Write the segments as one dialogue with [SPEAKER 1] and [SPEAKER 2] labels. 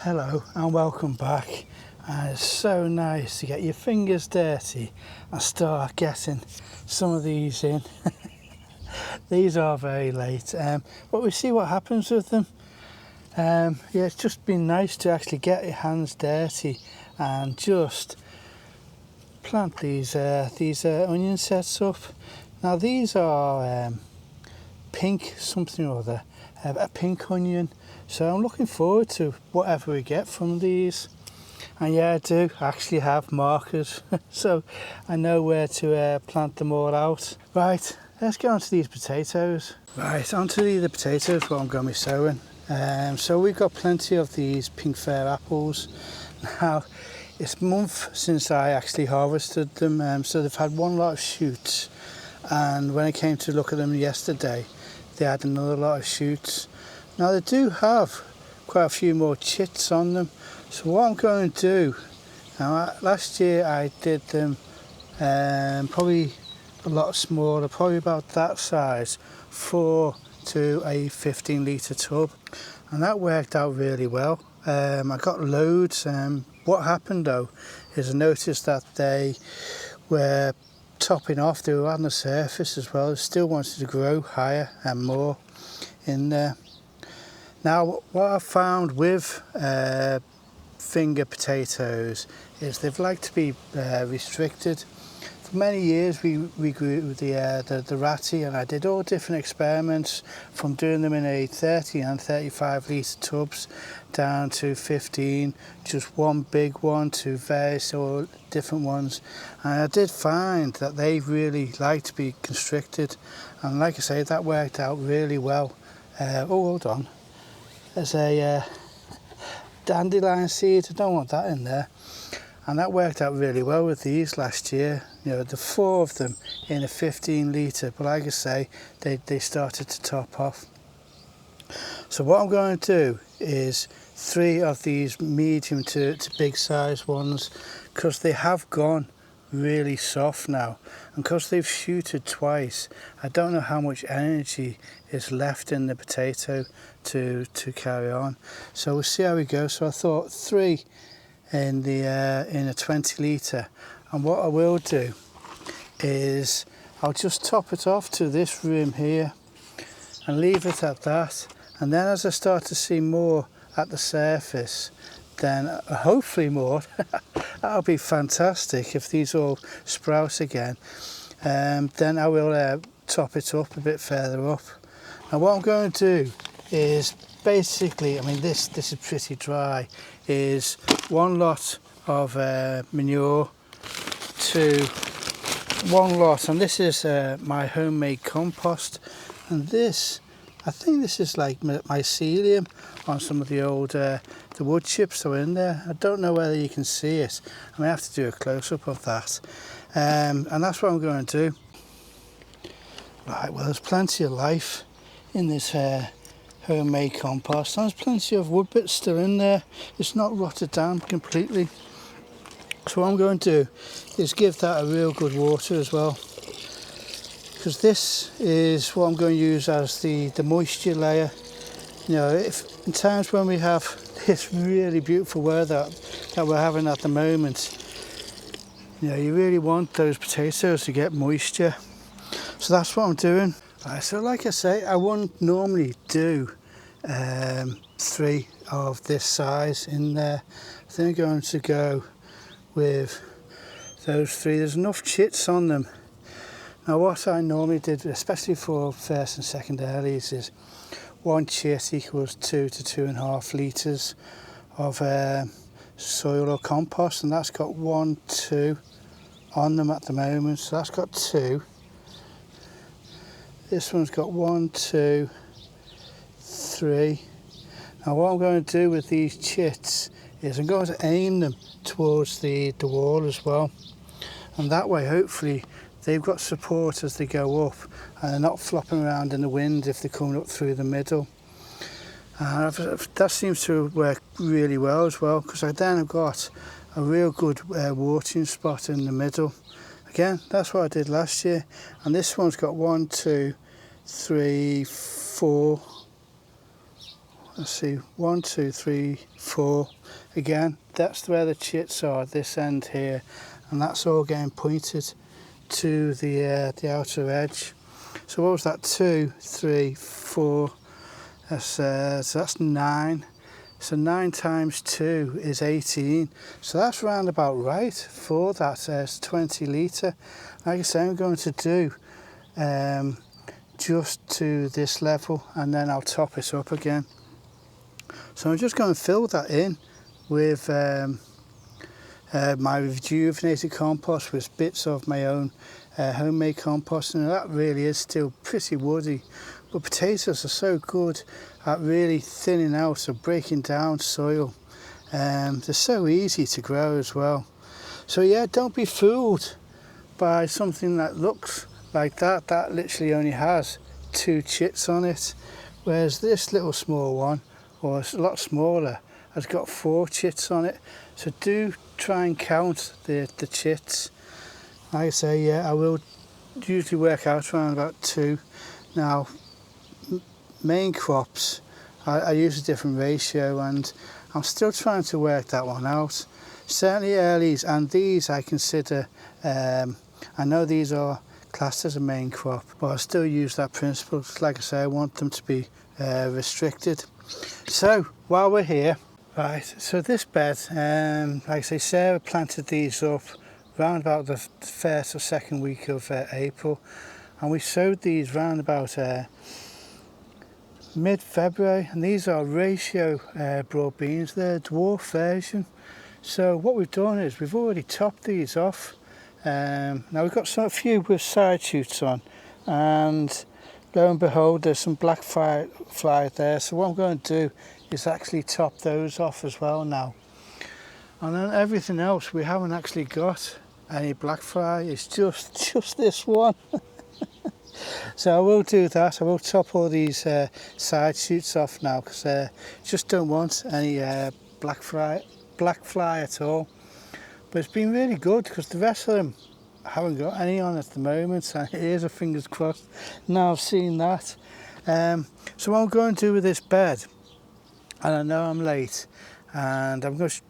[SPEAKER 1] Hello and welcome back. It's so nice to get your fingers dirty and start getting some of these in. These are very late, but we'll see what happens with them. Yeah, it's just been nice to actually get your hands dirty and just plant these onion sets up. Now these are pink something or other, a pink onion. So I'm looking forward to whatever we get from these. And yeah, I do actually have markers, so I know where to plant them all out. Right, let's get on to these potatoes. Right, onto the potatoes, what I'm going to be sowing. So we've got plenty of these pink fair apples. Now, it's a month since I actually harvested them, so they've had one lot of shoots. And when I came to look at them yesterday, they had another lot of shoots. Now they do have quite a few more chits on them. So what I'm going to do, now last year I did them probably a lot smaller, probably about that size, 4 to a 15 litre tub. And that worked out really well. I got loads. What happened though, is I noticed that they were topping off, they were on the surface as well. They still wanted to grow higher and more in there. Now what I've found with finger potatoes is they've like to be restricted. For many years we grew the ratty, and I did all different experiments from doing them in a 30 and 35 litre tubs down to 15, just one big one, to various or different ones, and I did find that they really like to be constricted, and like I say, that worked out really well. Oh, hold on, there's a dandelion seed, I don't want that in there. And that worked out really well with these last year. You know, the 4 of them in a 15 litre, but like I say, they started to top off. So what I'm going to do is 3 of these medium to big size ones, because they have gone really soft now, and because they've shooted twice, I don't know how much energy is left in the potato to carry on. So we'll see how we go. So I thought 3 in a 20 litre, and what I will do is I'll just top it off to this room here and leave it at that, and then as I start to see more at the surface, then hopefully more, that'll be fantastic if these all sprout again, then I will top it up a bit further up. Now what I'm going to do is basically, I mean this is pretty dry, is 1 lot of manure to 1 lot, and this is my homemade compost, and this, I think this is like mycelium on some of the old the wood chips that are in there. I don't know whether you can see it. I may have to do a close-up of that, and that's what I'm going to do. Right, well there's plenty of life in this homemade compost. There's plenty of wood bits still in there. It's not rotted down completely. So what I'm going to do is give that a real good water as well, because this is what I'm going to use as the moisture layer. You know, if in times when we have this really beautiful weather that we're having at the moment, you know, you really want those potatoes to get moisture. So that's what I'm doing. Right, so like I say, I wouldn't normally do 3 of this size in there. I think I'm going to go with those 3. There's enough chits on them. Now what I normally did, especially for first and second earlies, is 1 chit equals 2 to 2.5 litres of soil or compost, and that's got 1, 2 on them at the moment, so that's got 2. This one's got 1, 2, 3. Now what I'm going to do with these chits is I'm going to aim them towards the wall as well, and that way hopefully they've got support as they go up, and they're not flopping around in the wind if they're coming up through the middle. That seems to work really well as well, because then I've got a real good watering spot in the middle. Again, that's what I did last year, and this one's got 1, 2, 3, 4. let's see, 1, 2, 3, 4. Again, that's where the chits are, this end here, and that's all getting pointed to the outer edge. So what was that? 2, 3, 4. So that's 9. So 9 times 2 is 18. So that's round about right for that. It's 20 litre. Like I say, I'm going to do just to this level, and then I'll top it up again. So I'm just going to fill that in with my rejuvenated compost with bits of my own homemade compost, and that really is still pretty woody. But potatoes are so good at really thinning out or breaking down soil. They're so easy to grow as well. So yeah, don't be fooled by something that looks like that. That literally only has 2 chits on it, whereas this little small one, or a lot smaller, has got 4 chits on it. So do try and count the chits. Like I say, yeah, I will usually work out around about 2. Now, main crops, I use a different ratio, and I'm still trying to work that one out. Certainly earlies, and these I consider, I know these are classed as a main crop, but I still use that principle, because like I say, I want them to be restricted. So while we're here, right, so this bed, like I say, Sarah planted these up round about the first or second week of April, and we sowed these round about mid-February, and these are ratio broad beans. They're a dwarf version. So what we've done is we've already topped these off. Now we've got a few with side shoots on, and lo and behold, there's some black fly there. So what I'm going to do is actually top those off as well now. And then everything else, we haven't actually got any black fly. It's just this one. So I will do that. I will top all these side shoots off now, because just don't want any black fly at all. But it's been really good, because the rest of them I haven't got any on at the moment. So here's a fingers crossed. Now I've seen that. So what I'm going to do with this bed, and I know I'm late, and I'm going to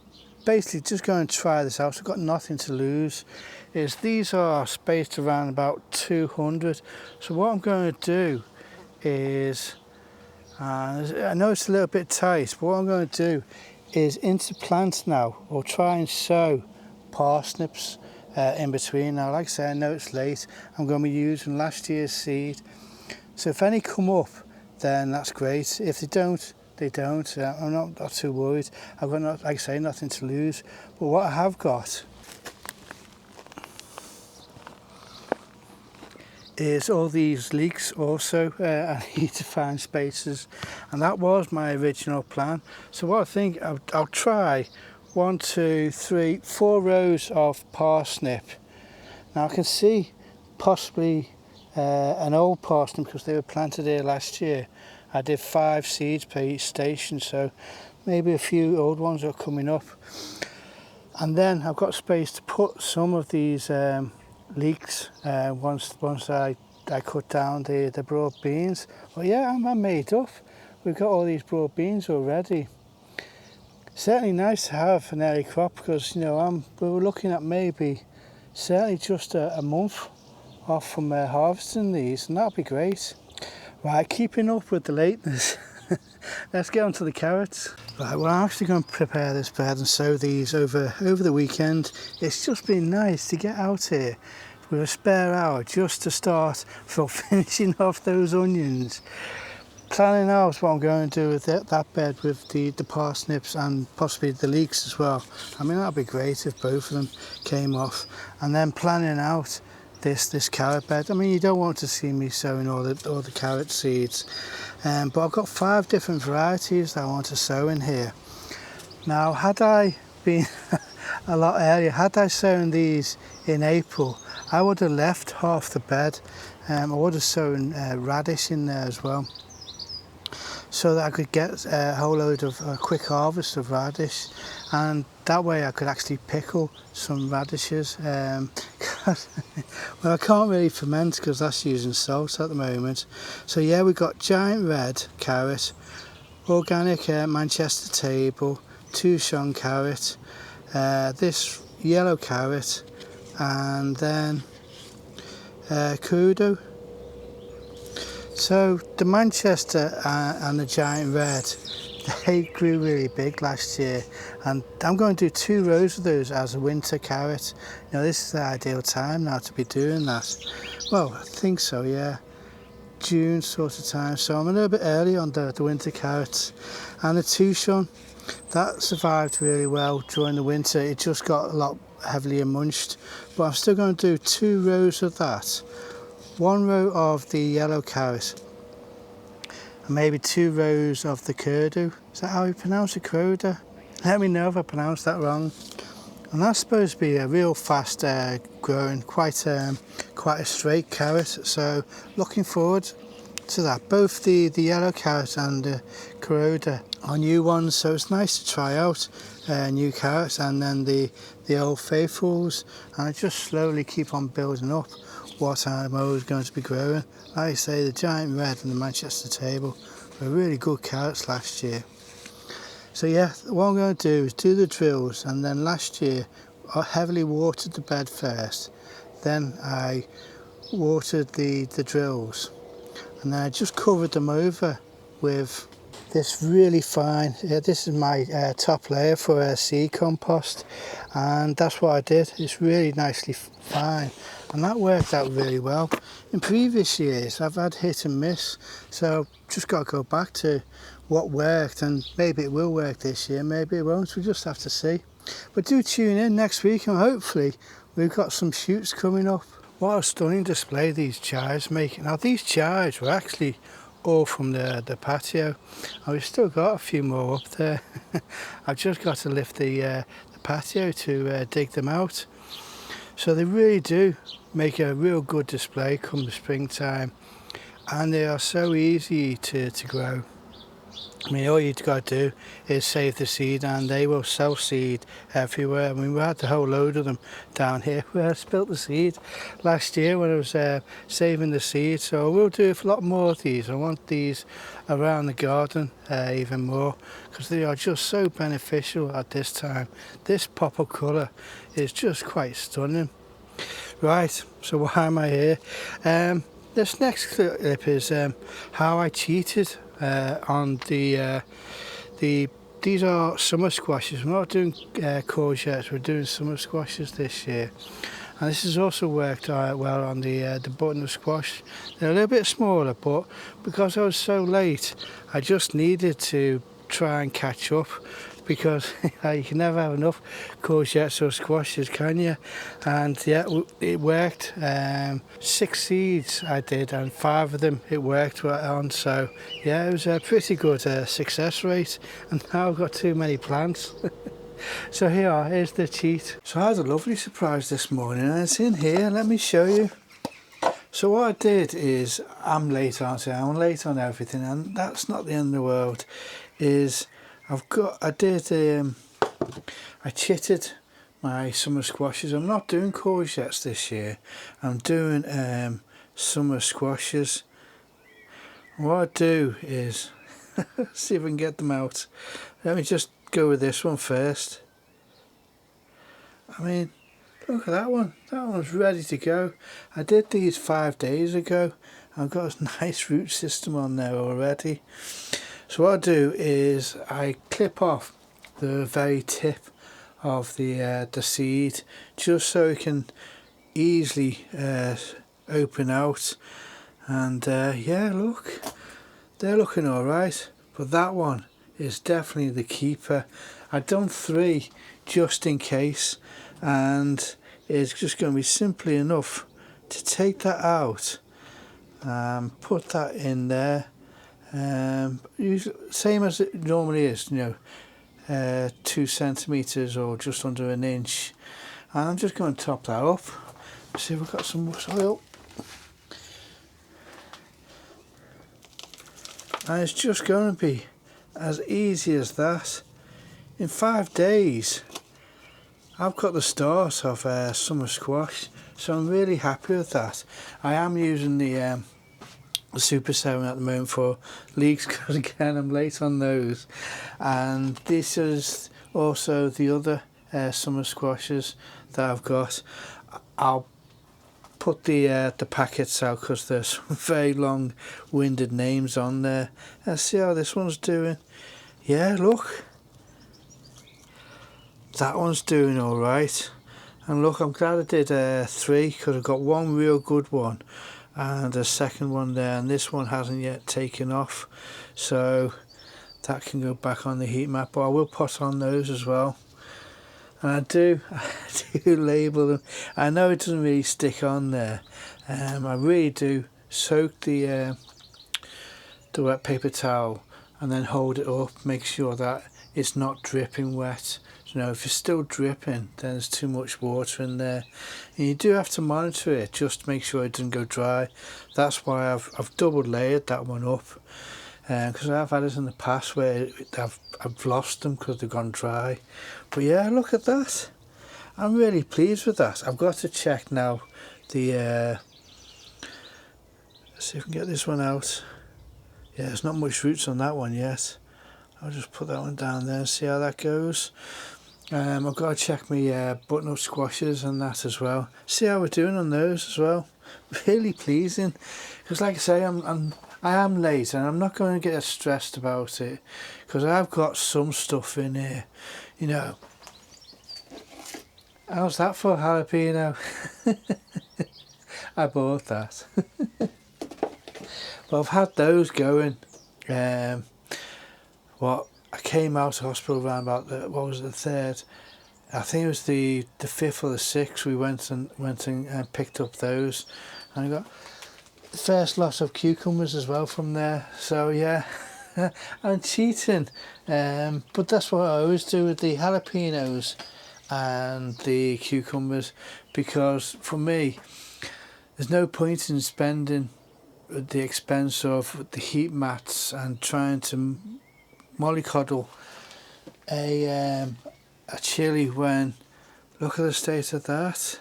[SPEAKER 1] basically just go and try this out. I've got nothing to lose. Is these are spaced around about 200. So what I'm going to do is, I know it's a little bit tight, but what I'm going to do is interplant now, or try and sow parsnips in between. Now, like I say, I know it's late. I'm going to be using last year's seed. So if any come up, then that's great. If they don't, they don't. I'm not too worried. I've got, like I say, nothing to lose. But what I have got is all these leeks also. I need to find spaces, and that was my original plan. So what I think, I'll try 1, 2, 3, 4 rows of parsnip. Now I can see possibly an old parsnip, because they were planted here last year. I did 5 seeds per each station, so maybe a few old ones are coming up. And then I've got space to put some of these leeks once I cut down the broad beans. Well, yeah, I'm made up. We've got all these broad beans already. Certainly nice to have an early crop, because, you know, we were looking at maybe certainly just a month off from harvesting these, and that'll be great. Right, keeping up with the lateness, let's get on to the carrots. Right, well, I'm actually going to prepare this bed and sow these over the weekend. It's just been nice to get out here with a spare hour just to start for finishing off those onions. Planning out what I'm going to do with that bed with the parsnips and possibly the leeks as well. I mean, that'd be great if both of them came off. And then planning out this carrot bed. I mean, you don't want to see me sowing all the carrot seeds, but I've got 5 different varieties that I want to sow in here. Now, had I been a lot earlier, had I sown these in April, I would have left half the bed. I would have sown radish in there as well, so that I could get a whole load of quick harvest of radish, and that way I could actually pickle some radishes. Well, I can't really ferment because that's using salt at the moment. So yeah, we've got giant red carrot, organic Manchester table, 2 Sean carrot, this yellow carrot, and then kudo. So the Manchester and the giant red, they grew really big last year, and I'm going to do 2 rows of those as a winter carrot. You know, this is the ideal time now to be doing that. Well, I think so, yeah. June sort of time, so I'm a little bit early on the winter carrots. And the Touchon, that survived really well during the winter. It just got a lot heavily munched, but I'm still going to do 2 rows of that. 1 row of the yellow carrot and maybe 2 rows of the kudo. Is that how you pronounce it, kudo? Let me know if I pronounced that wrong. And that's supposed to be a real fast growing, quite a straight carrot, so looking forward to that. Both the yellow carrot and the kudo are new ones, so it's nice to try out new carrots, and then the old faithfuls, and I just slowly keep on building up what I'm always going to be growing. Like I say, the giant red and the Manchester table were really good carrots last year. So yeah, what I'm going to do is do the drills, and then last year I heavily watered the bed first, then I watered the drills, and then I just covered them over with this really fine, this is my top layer for seed compost, and that's what I did. It's really nicely fine, and that worked out really well. In previous years I've had hit and miss, so just got to go back to what worked, and maybe it will work this year, maybe it won't, we just have to see. But do tune in next week, and hopefully we've got some shoots coming up. What a stunning display these chives making. Now these chives were actually all from the patio, and we've still got a few more up there. I've just got to lift the patio to dig them out. So they really do make a real good display come the springtime, and they are so easy to grow. I mean, all you've got to do is save the seed, and they will self-seed everywhere. I mean, we had the whole load of them down here where I spilt the seed last year when I was saving the seed. So we'll do a lot more of these. I want these around the garden even more, because they are just so beneficial at this time. This pop of colour is just quite stunning. Right, so why am I here? This next clip is how I cheated on these are summer squashes. We're not doing courgettes, we're doing summer squashes this year, and this has also worked well on the butternut squash. They're a little bit smaller, but because I was so late I just needed to try and catch up, because you can never have enough courgettes or squashes, can you? And yeah, it worked. 6 seeds I did, and 5 of them it worked on, so yeah, it was a pretty good success rate. And now I've got too many plants. So here's the cheat. So I had a lovely surprise this morning, and it's in here. Let me show you. So what I did is, I'm late, aren't I? I'm late on everything, and that's not the end of the world. I chitted my summer squashes. I'm not doing courgettes this year. I'm doing summer squashes. What I do is, see if I can get them out. Let me just go with this one first. I mean, look at that one. That one's ready to go. I did these 5 days ago. I've got a nice root system on there already. So what I do is I clip off the very tip of the seed, just so it can easily open out. And yeah, look, they're looking all right, but that one is definitely the keeper. I've done 3 just in case, and it's just going to be simply enough to take that out, put that in there. Same as it normally is, you know, 2 centimeters or just under an inch, and I'm just going to top that up. See if we've got some soil, and it's just going to be as easy as that. In 5 days I've got the start of summer squash, so I'm really happy with that. I am using the Super 7 at the moment for Leeks, because again I'm late on those. And this is also the other summer squashes that I've got. I'll put the packets out because there's some very long-winded names on there. Let's see how this one's doing. Yeah, look, that one's doing all right. And look, I'm glad I did 3, because I've got one real good one and a second one there, and this one hasn't yet taken off, so that can go back on the heat map, but I will put on those as well. And I do label them. I know it doesn't really stick on there. I really do soak the wet paper towel and then hold it up, make sure that it's not dripping wet. You know, if it's still dripping, then there's too much water in there, and you do have to monitor it just to make sure it doesn't go dry. That's why I've double layered that one up, because I've had it in the past where I've lost them because they've gone dry. But yeah, look at that. I'm really pleased with that. I've got to check now the let's see if we can get this one out. Yeah, there's not much roots on that one yet. I'll just put that one down there and see how that goes. I've got to check my button-up squashes and that as well. See how we're doing on those as well. Really pleasing, because like I say, I am late, and I'm not going to get stressed about it, because I've got some stuff in here. You know, how's that for jalapeno? I bought that. But I've had those going. I came out of hospital around about the 3rd. I think it was the 5th or the 6th. We went and picked up those, and I got the first lot of cucumbers as well from there. So yeah, I'm cheating, but that's what I always do with the jalapenos and the cucumbers, because for me, there's no point in spending the expense of the heat mats and trying to mollycoddle a chili when, look at the state of that.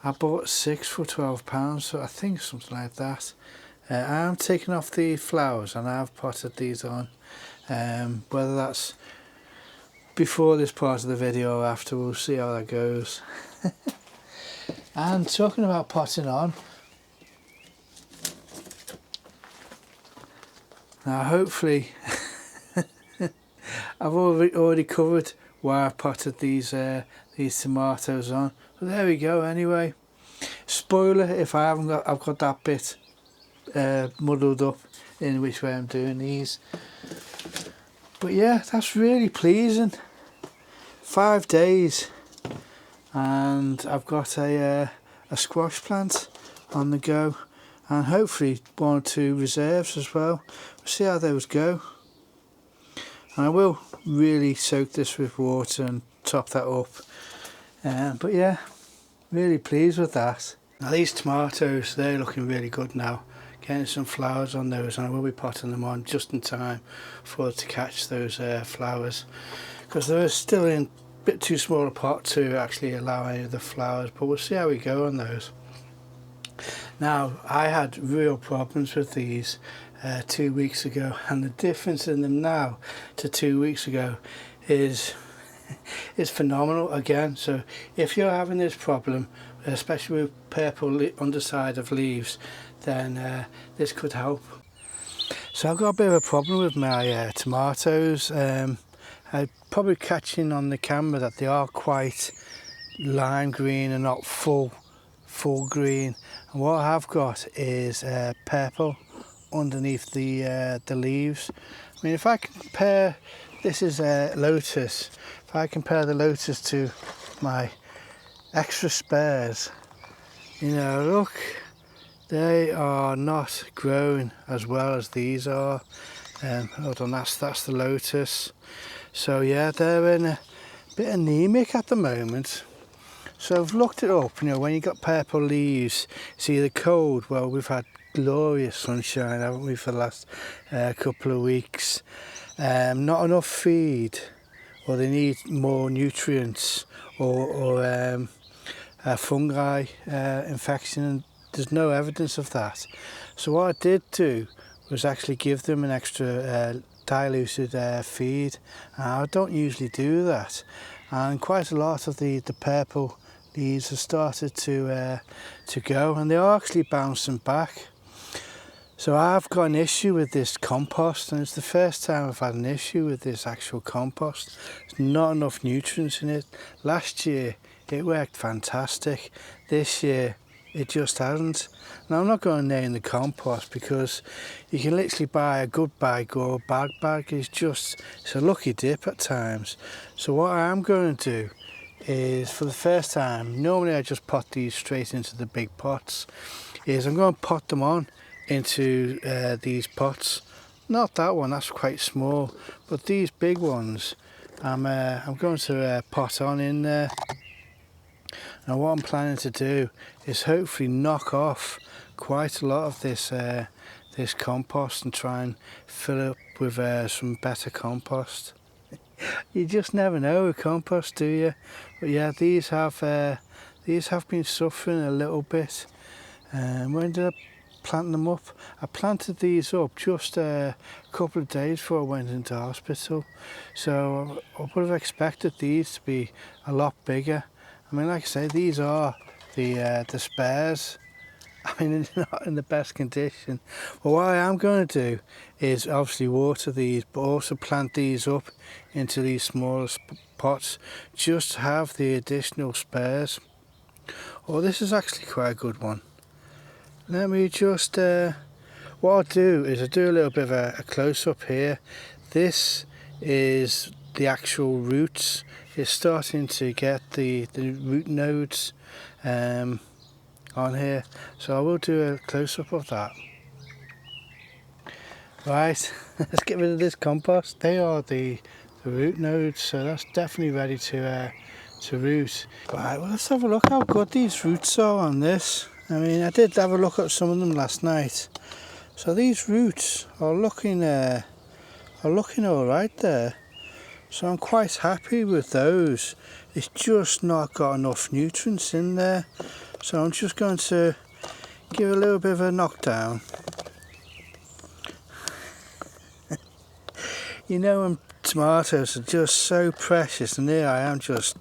[SPEAKER 1] I bought 6 for £12, so I think something like that. I'm taking off the flowers and I've potted these on, whether that's before this part of the video or after, we'll see how that goes. And talking about potting on, now hopefully I've already covered why I've potted these tomatoes on, but there we go. Anyway, spoiler if I've got that bit muddled up in which way I'm doing these. But yeah, that's really pleasing. 5 days and I've got a squash plant on the go, and hopefully 1 or 2 reserves as well. We'll see how those go. And I will really soak this with water and top that up. But yeah, really pleased with that. Now these tomatoes, they're looking really good now. Getting some flowers on those, and I will be potting them on just in time for it to catch those flowers, because they're still in a bit too small a pot to actually allow any of the flowers, but we'll see how we go on those. Now, I had real problems with these 2 weeks ago, and the difference in them now to 2 weeks ago is phenomenal again. So if you're having this problem, especially with purple underside of leaves, then this could help. So I've got a bit of a problem with my tomatoes. I'm probably catching on the camera that they are quite lime green and not full green, and what I have got is purple underneath the leaves. I mean, if I compare, this is a lotus, if I compare the lotus to my extra spares, you know, look, they are not growing as well as these are. Hold on, that's the lotus. So yeah, they're in a bit anemic at the moment. So I've looked it up, you know, when you've got purple leaves, it's either cold. Well, we've had glorious sunshine, haven't we, for the last couple of weeks. Not enough feed, or they need more nutrients, or fungi infection there's no evidence of that. So what I did do was actually give them an extra diluted feed. I don't usually do that, and quite a lot of the purple leaves have started to go, and they are actually bouncing back. So I've got an issue with this compost, and it's the first time I've had an issue with this actual compost. There's not enough nutrients in it. Last year it worked fantastic. This year it just hasn't. Now I'm not going to name the compost because you can literally buy a good bag or a bad bag. It's a lucky dip at times. So what I am going to do is, for the first time, normally I just pot these straight into the big pots, is I'm going to pot them on into these pots. Not that one, that's quite small, but these big ones I'm going to pot on in there. Now what I'm planning to do is hopefully knock off quite a lot of this this compost and try and fill it up with some better compost. You just never know with compost, do you? But yeah, these have been suffering a little bit. When did I plant them up? I planted these up just a couple of days before I went into hospital, so I would have expected these to be a lot bigger. I mean, like I say, these are the spares. I mean, they're not in the best condition. But what I am going to do is obviously water these, but also plant these up into these smaller pots, just to have the additional spares. Oh, this is actually quite a good one. Let me just, what I'll do is I'll do a little bit of a close-up here. This is the actual roots. It's starting to get the root nodes on here, so I will do a close-up of that. Right, let's get rid of this compost. They are the root nodes, so that's definitely ready to root. Right, well, let's have a look how good these roots are on this. I mean, I did have a look at some of them last night. So these roots are looking all right there. So I'm quite happy with those. It's just not got enough nutrients in there. So I'm just going to give a little bit of a knockdown. You know, when tomatoes are just so precious, and here I am just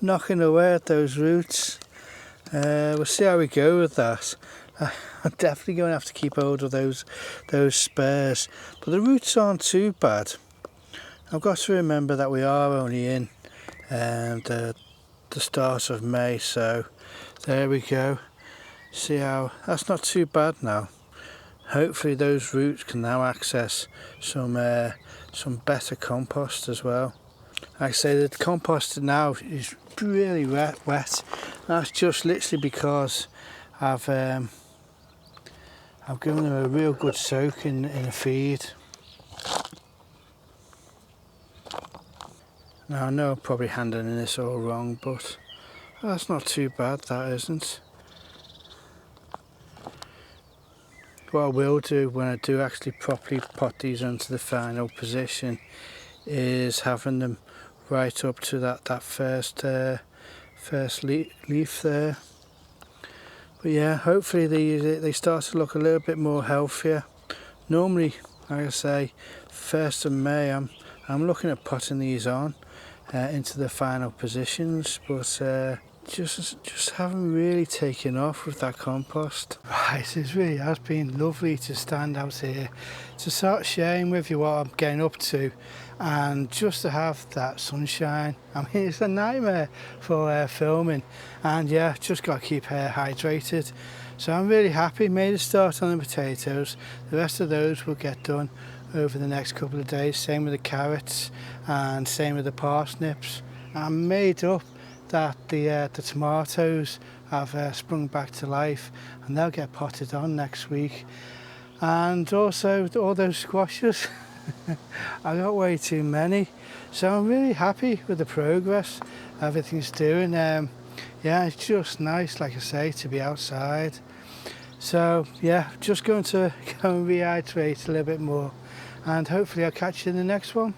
[SPEAKER 1] knocking away at those roots. We'll see how we go with that. I'm definitely going to have to keep hold of those spares, but the roots aren't too bad. I've got to remember that we are only in the start of May, so there we go. See how that's not too bad now. Hopefully those roots can now access some better compost as well. Like I say, the compost now is really wet. That's just literally because I've given them a real good soak in a feed. Now I know I'm probably handling this all wrong, but that's not too bad, that isn't. What I will do when I do actually properly pot these onto the final position is having them right up to that first leaf there. But yeah, hopefully they start to look a little bit more healthier. Normally, like I say, 1st of May I'm looking at potting these on into the final positions, but just haven't really taken off with that compost. Right, it really has been lovely to stand out here to start sharing with you what I'm getting up to, and just to have that sunshine. I mean, it's a nightmare for filming, and yeah, just got to keep hair hydrated. So I'm really happy. Made a start on the potatoes. The rest of those will get done over the next couple of days. Same with the carrots and same with the parsnips. I'm made up that the tomatoes have sprung back to life, and they'll get potted on next week. And also all those squashes. I got way too many, so I'm really happy with the progress everything's doing. Yeah, it's just nice, like I say, to be outside. So yeah, just going to go and rehydrate a little bit more, and hopefully I'll catch you in the next one.